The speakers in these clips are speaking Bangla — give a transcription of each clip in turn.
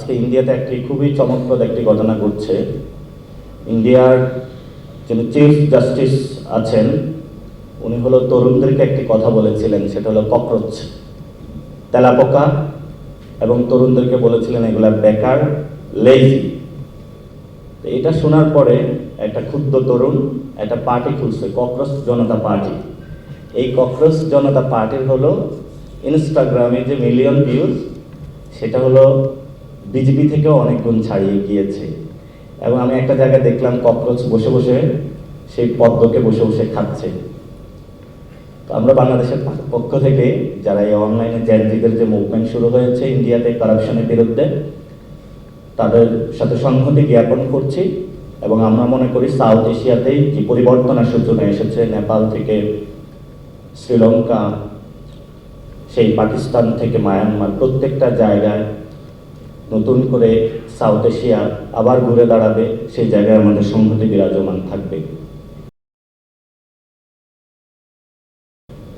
আজকে ইন্ডিয়াতে একটি খুবই চমকপ্রদ একটি ঘটনা ঘটছে। ইন্ডিয়ার যিনি চিফ জাস্টিস আছেন উনি হলো তরুণদেরকে একটি কথা বলেছিলেন, সেটা হলো ককরোচ, তেলাপোকা, এবং তরুণদেরকে বলেছিলেন এগুলা বেকার, লেজি। এটা শোনার পরে একটা ক্ষুদ্র তরুণ একটা পার্টি খুলছে, ককরোচ জনতা পার্টি। এই ককরোচ জনতা পার্টির হলো ইনস্টাগ্রামে যে মিলিয়ন ভিউজ, সেটা হলো বিজেপি থেকেও অনেক গুণ ছাড়িয়ে গিয়েছে। এবং আমি একটা জায়গায় দেখলাম ককরোচ বসে বসে সেই পদ্মকে বসে বসে খাচ্ছে। তো আমরা বাংলাদেশের পক্ষ থেকে যারা এই অনলাইনে জেনজিদের যে মুভমেন্ট শুরু হয়েছে ইন্ডিয়াতে কারাপশনের বিরুদ্ধে, তাদের সাথে সংহতি জ্ঞাপন করছি। এবং আমরা মনে করি সাউথ এশিয়াতেই যে পরিবর্তনের সূচনা এসেছে, নেপাল থেকে শ্রীলঙ্কা, সেই পাকিস্তান থেকে মায়ানমার, প্রত্যেকটা জায়গায় নতুন করে সাউথ এশিয়া আবার ঘুরে দাঁড়াবে, সেই জায়গায় আমাদের সংহতি বিরাজমান থাকবে।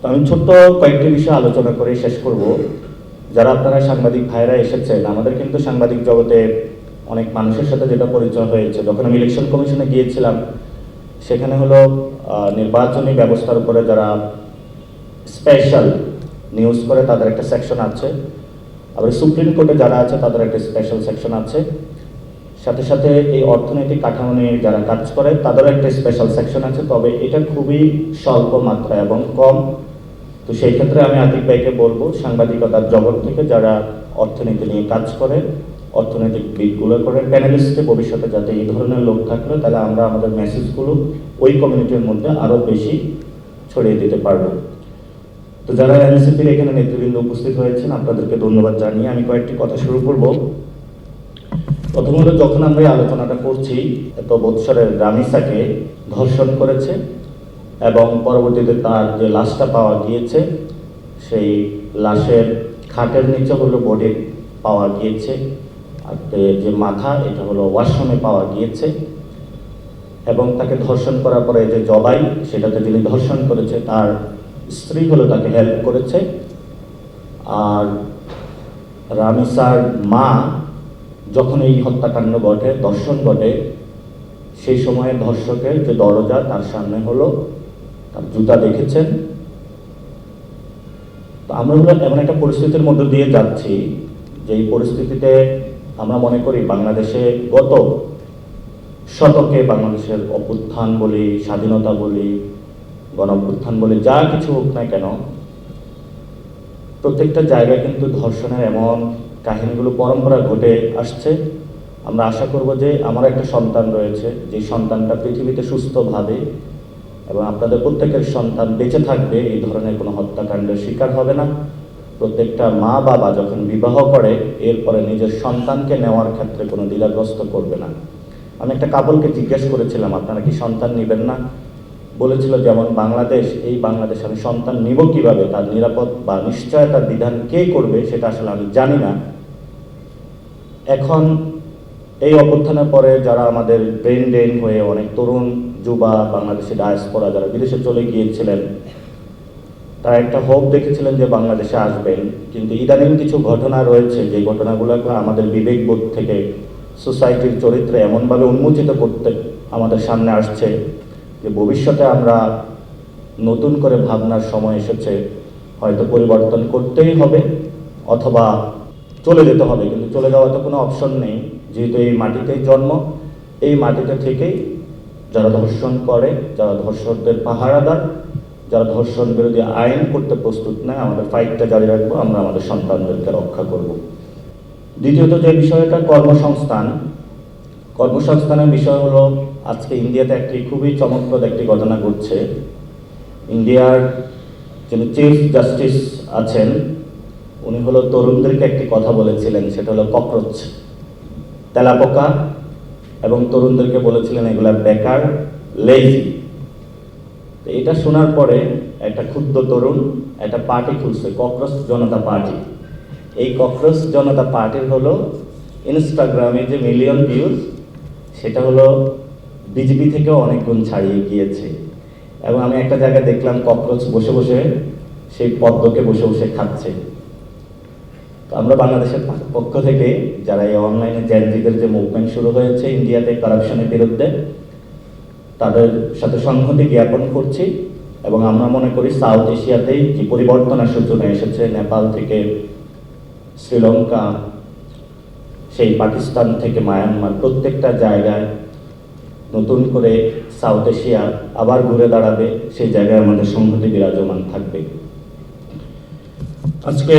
আমি ছোট্ট কয়েকটি বিষয় আলোচনা করে শেষ করব। যারা আপনারা সাংবাদিক ভাইরা এসেছেন, আমাদের কিন্তু সাংবাদিক জগতে অনেক মানুষের সাথে যেটা পরিচয় হয়েছে, যখন আমি ইলেকশন কমিশনে গিয়েছিলাম সেখানে হলো নির্বাচনী ব্যবস্থার উপরে যারা স্পেশাল নিউজ করে তাদের একটা সেকশন আছে, আবার সুপ্রিম কোর্টে যারা আছে তাদের একটা স্পেশাল সেকশন আছে, সাথে সাথে এই অর্থনৈতিক কাঠামো নিয়ে যারা কাজ করে তাদেরও একটা স্পেশাল সেকশন আছে। তবে এটা খুবই স্বল্প মাত্রা এবং কম। তো সেই ক্ষেত্রে আমি আতিক ভাইকে বলবো, সাংবাদিকতার জগৎ থেকে যারা অর্থনীতি নিয়ে কাজ করে, অর্থনৈতিক দিকগুলো করে, প্যানেলিস্টে ভবিষ্যতে যাতে এই ধরনের লোক থাকলে তাহলে আমরা আমাদের মেসেজগুলো ওই কমিউনিটির মধ্যে আরও বেশি ছড়িয়ে দিতে পারবো। তো যারা এনসিপির এখানে নেতৃবৃন্দ উপস্থিত হয়েছেন আপনাদেরকে ধন্যবাদ জানিয়ে আমি কয়েকটি কথা শুরু করব। প্রথমত, যখন আমরা এই আলোচনাটা করছি, এত বৎসরের রামিসাকে ধর্ষণ করেছে এবং পরবর্তীতে তার যে লাশটা পাওয়া গিয়েছে সেই লাশের খাটের নিচে হলো বডি পাওয়া গিয়েছে, আর যে মাথা এটা হলো ওয়াশরুমে পাওয়া গিয়েছে। এবং তাকে ধর্ষণ করার পরে যে জবাই, সেটাতে যিনি ধর্ষণ করেছে তার স্ত্রী হলো তাকে হেল্প করেছে। আর রামিসার মা যখন এই হত্যাকাণ্ড ঘটে, ধর্ষণ ঘটে, সেই সময়ে ধর্ষকের যে দরজা তার সামনে হলো তার জুতা দেখেছেন। তো আমরা হলো এমন একটা পরিস্থিতির মধ্যে দিয়ে যাচ্ছি, যে এই পরিস্থিতিতে আমরা মনে করি বাংলাদেশে গত শতকে বাংলাদেশের অভ্যুত্থান বলি, স্বাধীনতা বলি, গণ অভ্যুত্থান বলি, যা কিছু হোক না কেন, প্রত্যেকটা জায়গায় কিন্তু ধর্ষণের এমন কাহিনীগুলো পরম্পরা ঘটে আসছে। আমরা আশা করব যে আমার একটা সন্তান রয়েছে, যে সন্তানটা পৃথিবীতে সুস্থভাবে এবং আপনাদের প্রত্যেকের সন্তান বেঁচে থাকবে, এই ধরনের কোনো হত্যাকাণ্ডের শিকার হবে না। প্রত্যেকটা মা বাবা যখন বিবাহ করে এরপরে নিজের সন্তানকে নেওয়ার ক্ষেত্রে কোনো দ্বিধাগ্রস্ত করবে না। আমি একটা কাপলকে জিজ্ঞেস করেছিলাম, আপনারা কি সন্তান নেবেন না? বলেছিল, যেমন বাংলাদেশ, এই বাংলাদেশ আমি সন্তান নিব কিভাবে, তার নিরাপদ বা নিশ্চয়তার বিধান কে করবে সেটা আসলে আমি জানি না। এখন এই অভ্যুত্থানের পরে যারা আমাদের ব্রেন ড্রেন হয়ে অনেক তরুণ যুবা বাংলাদেশি ডায়াসপোরা যারা বিদেশে চলে গিয়েছিলেন, তারা একটা হোপ দেখেছিলেন যে বাংলাদেশে আসবেন। কিন্তু ইদানিং কিছু ঘটনা রয়েছে, যে ঘটনাগুলোকে আমাদের বিবেকবোধ থেকে সোসাইটির চরিত্রে এমনভাবে উন্মোচিত করতে আমাদের সামনে আসছে যে ভবিষ্যতে আমরা নতুন করে ভাবনার সময় এসেছে, হয়তো পরিবর্তন করতেই হবে অথবা চলে যেতে হবে। কিন্তু চলে যাওয়ার তো কোনো অপশন নেই, যেহেতু এই মাটিতেই জন্ম, এই মাটিতে থেকেই যারা ধর্ষণ করে, যারা ধর্ষকদের পাহারাদার, যারা ধর্ষণ বিরোধী আইন করতে প্রস্তুত নয়, আমাদের ফাইটটা জারি রাখবো, আমরা আমাদের সন্তানদেরকে রক্ষা করব। দ্বিতীয়ত যে বিষয়টা কর্মসংস্থানের বিষয় হলো, আজকে ইন্ডিয়াতে একটি খুবই চমকপ্রদ একটি ঘটনা ঘটছে। ইন্ডিয়ার যিনি চিফ জাস্টিস আছেন উনি হলো তরুণদেরকে একটি কথা বলেছিলেন, সেটা হলো ককরোচ, তেলাপোকা, এবং তরুণদেরকে বলেছিলেন এগুলা বেকার, লেজি। এটা শোনার পরে একটা ক্ষুদ্র তরুণ একটা পার্টি খুলছে, ককরোচ জনতা পার্টি। এই ককরোচ জনতা পার্টির হলো ইনস্টাগ্রামে যে মিলিয়ন ভিউজ, সেটা হলো বিজেপি থেকেও অনেক গুণ ছাড়িয়ে গিয়েছে। এবং আমি একটা জায়গায় দেখলাম ককরোচ বসে বসে সেই পদ্মকে বসে বসে খাচ্ছে। তো আমরা বাংলাদেশের পক্ষ থেকে যারা এই অনলাইনে জেনজিদের যে মুভমেন্ট শুরু হয়েছে ইন্ডিয়াতে কারাপশনের বিরুদ্ধে, তাদের সাথে সংহতি জ্ঞাপন করছি। এবং আমরা মনে করি সাউথ এশিয়াতেই যে পরিবর্তনের সূচনা এসেছে, নেপাল থেকে শ্রীলঙ্কা, সেই পাকিস্তান থেকে মায়ানমার, প্রত্যেকটা জায়গায় নতুন করে সাউথ এশিয়া আবার ঘুরে দাঁড়াবে, সেই জায়গায় আমাদের সংহতি বিরাজমান থাকবে। আজকে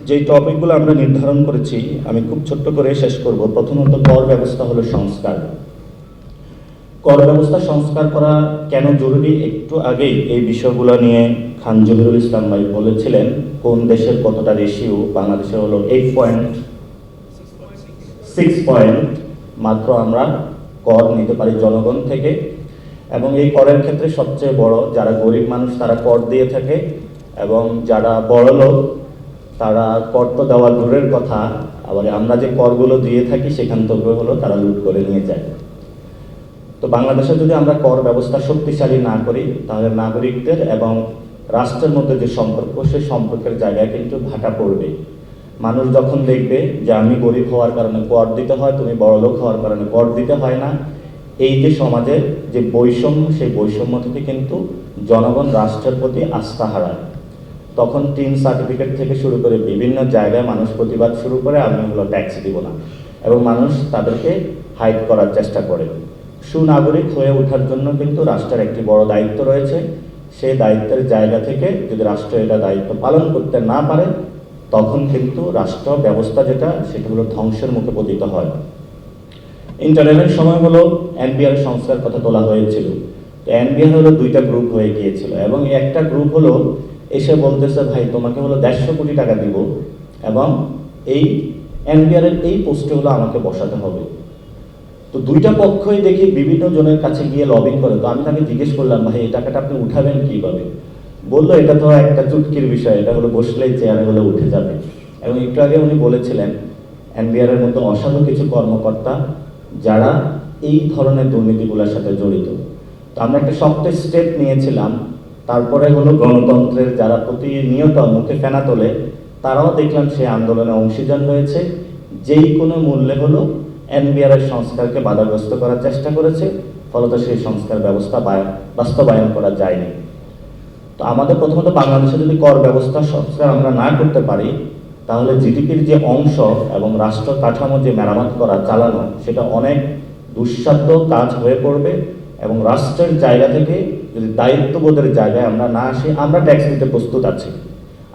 যে টপিকগুলো আমরা নির্ধারণ করেছি আমি খুব ছোট্ট করে শেষ করব। প্রথমত কর ব্যবস্থা হলো সংস্কার। কর ব্যবস্থা সংস্কার করা কেন জরুরি, একটু আগেই এই বিষয়গুলো নিয়ে খান জহিরুল ইসলাম ভাই বলেছিলেন কোন দেশের কতটা রেশিও, বাংলাদেশে হলো 8.6 মাত্র আমরা কর নিতে পারি জনগণ থেকে। এবং এই করের ক্ষেত্রে সবচেয়ে বড় যারা গরিব মানুষ তারা কর দিয়ে থাকে, এবং যারা বড় লোক তারা কর তো দেওয়া দূরের কথা, আবার আমরা যে করগুলো দিয়ে থাকি সেখান থেকে হলো তারা লুট করে নিয়ে যায়। তো বাংলাদেশে যদি আমরা কর ব্যবস্থা শক্তিশালী না করি তাহলে নাগরিকদের এবং রাষ্ট্রের মধ্যে যে সম্পর্ক, সেই সম্পর্কের জায়গায় কিন্তু ভাটা পড়বে। মানুষ যখন দেখবে যে আমি গরিব হওয়ার কারণে কর দিতে হয়, তুমি বড়লোক হওয়ার কারণে কর দিতে হয় না, এই যে সমাজের যে বৈষম্য, সেই বৈষম্য থেকে কিন্তু জনগণ রাষ্ট্রের প্রতি আস্থা হারায়। তখন টিন সার্টিফিকেট থেকে শুরু করে বিভিন্ন জায়গায় মানুষ প্রতিবাদ শুরু করে, আমি হলো ট্যাক্স দিব না, এবং মানুষ তাদেরকে হাইড করার চেষ্টা করে। সুনাগরিক হয়ে ওঠার জন্য কিন্তু রাষ্ট্রের একটি বড় দায়িত্ব রয়েছে। সেই দায়িত্বের জায়গা থেকে যদি রাষ্ট্র এটা দায়িত্ব পালন করতে না পারে, তখন কিন্তু রাষ্ট্র ব্যবস্থা যেটা সেটা হলো ধ্বংসের মুখে পতিত হয়। ইন্টারনেটের সময় হলো এনবিআর সংস্কার কথা তোলা হয়েছিল। তো এনবিআর হলো দুইটা গ্রুপ হয়ে গিয়েছিল, এবং একটা গ্রুপ হলো এসে বলতেছে ভাই তোমাকে হলো 150 কোটি টাকা দিব, এবং এই এনবিআর এর এই পোস্টে হলো আমাকে বসাতে হবে। তো দুইটা পক্ষই দেখি বিভিন্ন জনের কাছে গিয়ে লবিং করে। তো আমি তাকে জিজ্ঞেস করলাম ভাই এই টাকাটা আপনি উঠাবেন কিভাবে? বললো এটা তো একটা চুটকির বিষয়, এটা হলো বসলেই চেয়ারে হলে উঠে যাবে। এবং একটু আগে উনি বলেছিলেন এনবিআর এর মতো অসাধু কিছু কর্মকর্তা যারা এই ধরনের দুর্নীতিগুলোর সাথে জড়িত। তো আমরা একটা শক্ত স্টেপ নিয়েছিলাম। তারপরে হলো গণতন্ত্রের যারা প্রতিনিয়ত মুখে ফেনা তোলে তারাও দেখলাম সেই আন্দোলনে অংশীদার হয়েছে, যেই কোনো মূল্যে হলো এনবিআর এর সংস্কারকে বাধাগ্রস্ত করার চেষ্টা করেছে, ফলত সেই সংস্কার ব্যবস্থা বাস্তবায়ন করা যায়নি। তো আমাদের প্রথমত বাংলাদেশে যদি কর ব্যবস্থা সংস্কার আমরা না করতে পারি, তাহলে জিডিপির যে অংশ এবং রাষ্ট্র কাঠামো যে মেরামত করা চালানো, সেটা অনেক দুঃসাধ্য কাজ হয়ে পড়বে। এবং রাষ্ট্রের জায়গা থেকে যদি দায়িত্ববোধের জায়গায় আমরা না আসি, আমরা ট্যাক্স দিতে প্রস্তুত আছি।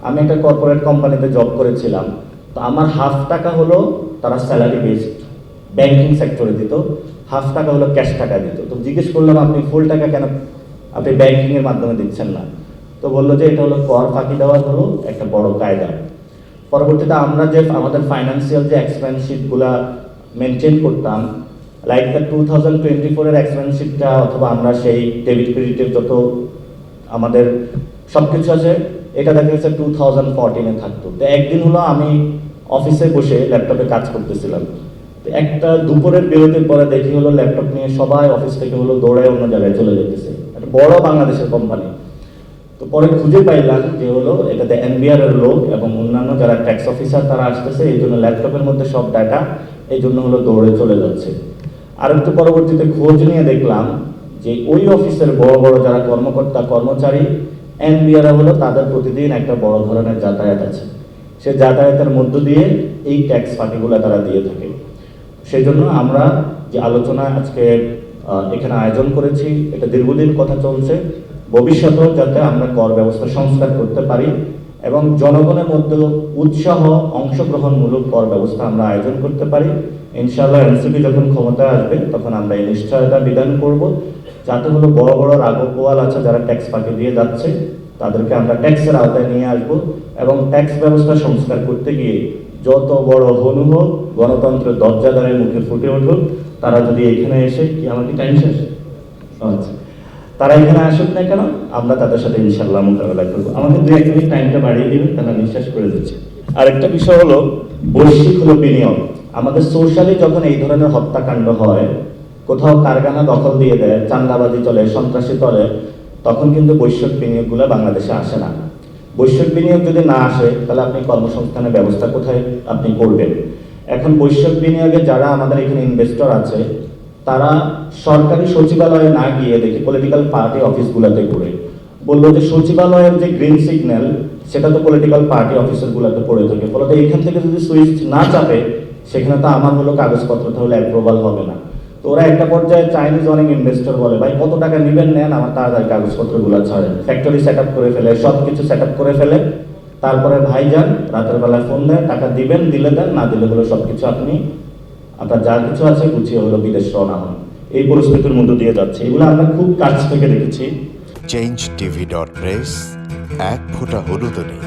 আমি একটা কর্পোরেট কোম্পানিতে জব করেছিলাম, তো আমার ½ টাকা হলো তারা স্যালারি বেসড ব্যাংকিং সেক্টরে দিত, ½ টাকা হলো ক্যাশ টাকা দিত। তো জিজ্ঞেস করলাম আপনি ফুল টাকা কেন আপনি ব্যাংকিংয়ের মাধ্যমে দিচ্ছেন না? তো বললো যে এটা হলো কর ফাঁকি দেওয়ার হলো একটা বড় কায়দা। পরবর্তীতে আমরা যে আমাদের ফাইন্যান্সিয়াল যে এক্সপেন্স শিটগুলা মেনটেন করতাম, লাইক দ্য 2024 এর এক্সপেন্স শিটটা, অথবা আমরা সেই ডেবিট ক্রেডিটের যত আমাদের সব কিছু আছে, এটা দেখা গেছে 2014-এ থাকতো। তো একদিন হলো আমি অফিসে বসে ল্যাপটপে কাজ করতেছিলাম, তো একটা দুপুরের বিরতির পরে দেখি হলো ল্যাপটপ নিয়ে সবাই অফিস থেকে হলো দৌড়ায় অন্য জায়গায় চলে যেতেছে, একটা বড় বাংলাদেশের কোম্পানি। তো পরে খুঁজে পাইলাম যে হলো এটাতে এনবিআর এর লোক এবং অন্যান্য যারা ট্যাক্স অফিসার তারা আসতেছে, এই জন্য ল্যাপটপের মধ্যে সব ডাটা, এই জন্য হলো দৌড়ে চলে যাচ্ছে। আর একটু পরবর্তীতে খোঁজ নিয়ে দেখলাম যে ওই অফিসের বড় বড় যারা কর্মকর্তা কর্মচারী, এনবিআর হলো তাদের প্রতিদিন একটা বড় ধরনের যাতায়াত আছে, সে যাতায়াতের মধ্য দিয়ে এই ট্যাক্স ফাঁকিগুলো তারা দিয়ে থাকে। সেই জন্য আমরা যে আলোচনা আজকে এখানে আয়োজন করেছি, এটা দীর্ঘদিন কথা চলছে, ভবিষ্যতেও যাতে আমরা কর ব্যবস্থা সংস্কার করতে পারি এবং জনগণের মধ্যে উৎসাহ অংশগ্রহণমূলক কর ব্যবস্থা আমরা আয়োজন করতে পারি। ইনশাআল্লাহ এনসিপি যখন ক্ষমতায় আসবে তখন আমরা এই নিশ্চয়তা বিধান করব, যাতে হলো বড় বড় রাঘব বোয়াল আছে যারা ট্যাক্স ফাঁকি দিয়ে যাচ্ছে, তাদেরকে আমরা ট্যাক্সের আওতায় নিয়ে আসবো। এবং ট্যাক্স ব্যবস্থা সংস্কার করতে গিয়ে যত বড় হনু হোক, গণতন্ত্রের দরজাদারের মুখে ফুটে উঠুক, তারা যদি এখানে এসে কি আমার কি টাইম শেষ? আচ্ছা, তারা এখানে আসুক না কেন, আমরা তাদের সাথে ইনশাল্লাহ মোকাবেলা করবো। আমাদের 2-1 মিনিট টাইমটা বাড়িয়ে দিবেন, তারা নিঃশ্বাস করে দিচ্ছে। আরেকটা বিষয় হলো বৈশ্বিক হলো বিনিয়োগ। আমাদের সোশ্যালি যখন এই ধরনের হত্যাকাণ্ড হয়, কোথাও কারখানা দখল দিয়ে দেয়, চাঁদাবাজি চলে, সন্ত্রাসী চলে, তখন কিন্তু বৈশ্বিক বিনিয়োগগুলো বাংলাদেশে আসে না। বৈশ্বিক বিনিয়োগ যদি না আসে তাহলে আপনি কর্মসংস্থানের ব্যবস্থা কোথায় আপনি করবেন? এখন বৈশ্বিক বিনিয়োগে যারা আমাদের এখানে ইনভেস্টর আছে তারা সরকারি সচিবালয়ে না গিয়ে দেখি পলিটিক্যাল পার্টি অফিসগুলোতে ঘুরে, বললো যে সচিবালয়ের যে গ্রিন সিগন্যাল সেটা তো পলিটিক্যাল পার্টি অফিসারগুলোতে পড়ে থাকে, ফলে এইখান থেকে যদি সুইচ না চাপে সেখানে তো আমার হলো কাগজপত্রটা হলে অ্যাপ্রুভাল হবে না। তো ওরা একটা পর্যায়ে চাইনিজ অনেক ইনভেস্টর বলে, ভাই কত টাকা নেবেন নেন, আমার তাড়াতাড়ি কাগজপত্রগুলো ছাড়েন, ফ্যাক্টরি সেট আপ করে ফেলে, সব কিছু সেট আপ করে ফেলে, তারপরে ভাই যান রাতের বেলায় ফোন দেয়, টাকা দিবেন, দিলে দেন, না দিলে হলো সব কিছু আপনি আপনার যা কিছু আছে গুছিয়ে হলো বিদেশ রওনা হন। এই পরিস্থিতির মধ্যে দিয়ে যাচ্ছে, এগুলো আমরা খুব কাছ থেকে দেখেছি। changetv.press, এক ফোঁটা হলুদও নেই।